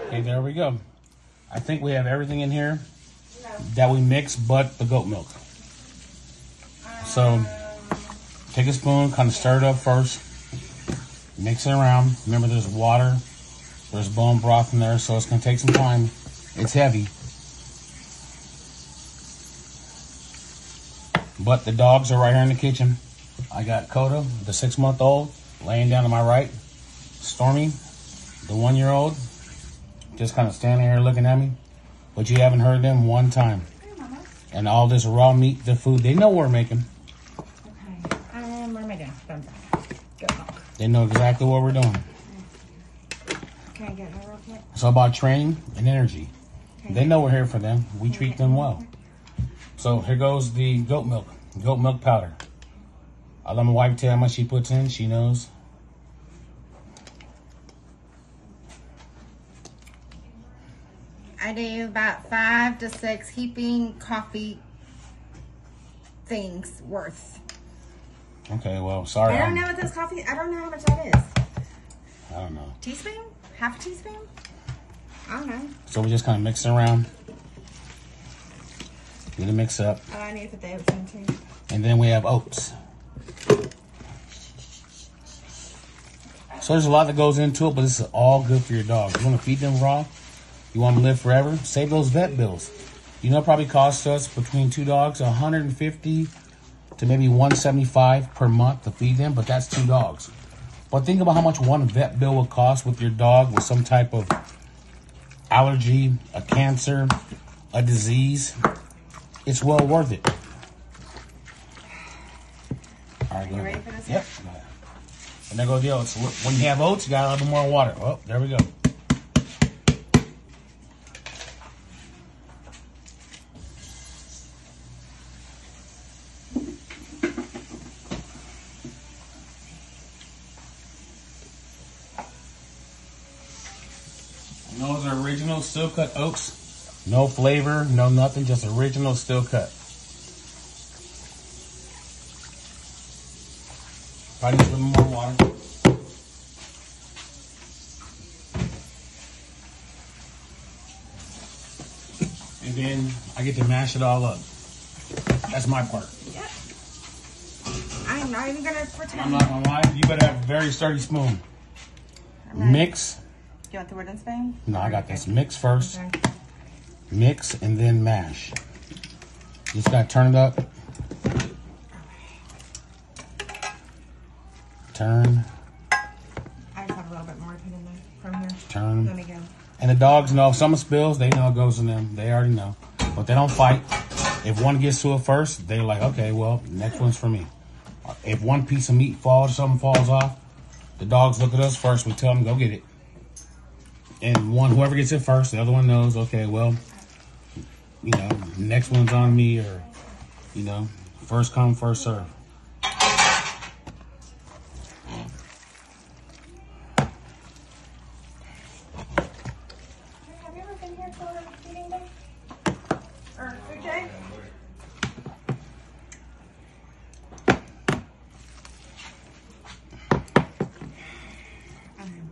Okay, there we go. I think we have everything in here that we mix but the goat milk. So take a spoon, kind of stir it up first. Mix it around. Remember, there's water. There's bone broth in there, so it's going to take some time. It's heavy. But the dogs are right here in the kitchen. I got Coda, the 6-month-old, laying down to my right. Stormy, the 1-year-old, just kind of standing here looking at me. But you haven't heard them one time. And all this raw meat, the food, they know we're making. Okay. Where am I doing? Good milk. They know exactly what we're doing. Can I get her real quick? It's all about training and energy. They know we're here for them. We treat them well. So here goes the goat milk powder. I'll let my wife tell how much she puts in. She knows. I do about 5 to 6 heaping coffee things worth. Okay, well, sorry. I don't know what this coffee, I don't know how much that is. I don't know. Teaspoon? Half a teaspoon? I don't know. So we just kind of mix it around. Get it mixed up. Oh, I need to put the oats in too. And then we have oats. So there's a lot that goes into it, but this is all good for your dog. You want to feed them raw? You want them to live forever? Save those vet bills. You know, it probably costs us between 2 dogs $150 to maybe $175 per month to feed them, but that's 2 dogs. But think about how much one vet bill would cost with your dog with some type of allergy, a cancer, a disease. It's well worth it. All right, you ready for this? Yep. And there goes the oats. When you have oats, you got a little bit more water. Oh, there we go. And those are original steel cut oats. No flavor, no nothing, just original steel cut. Probably need a little more water. And then I get to mash it all up. That's my part. Yep. I'm not even gonna pretend. I'm not gonna lie, you better have a very sturdy spoon. Mix. Do you want the wooden spoon? No, I got this. Mix first. Okay. Mix and then mash. Just gotta turn it up. Turn. I just have a little bit more to put in there from here. Turn. Let me go. And the dogs know if someone spills, they know it goes in them. They already know. But they don't fight. If one gets to it first, they're like, okay, well, next one's for me. If one piece of meat falls, something falls off, the dogs look at us first. We tell them, go get it. And whoever gets it first, the other one knows, okay, well, you know, next one's on me, or, you know, first come, first serve. Have you ever been here for feeding day? Or food day?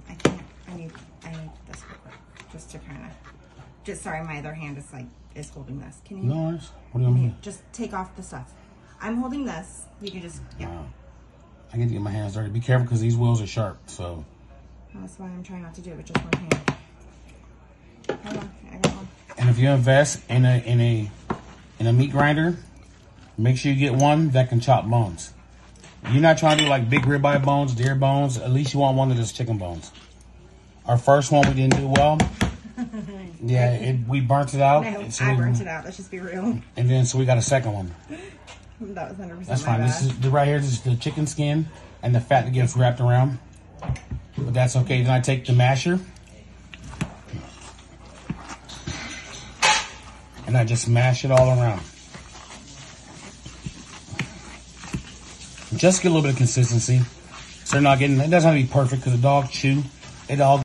I can't. I need this real quick. Just to kind of. Sorry, my other hand is holding this. Can you? No worries. What do you want me to do? Just take off the stuff. I'm holding this. You can just. Yeah. I get to get my hands dirty. Be careful because these wheels are sharp. So. That's why I'm trying not to do it with just one hand. Hold on, I got one. And if you invest in a meat grinder, make sure you get one that can chop bones. You're not trying to do like big ribeye bones, deer bones. At least you want one that is chicken bones. Our first one we didn't do well. Yeah, we burnt it out. No, so I burnt it out. Let's just be real. And then so we got a second one. That was 100% That's fine. my This bad. is right here. This is the chicken skin and the fat that gets wrapped around. But that's okay. Then I take the masher and I just mash it all around. Just get a little bit of consistency. So they're not getting, it doesn't have to be perfect because the dog chew. It all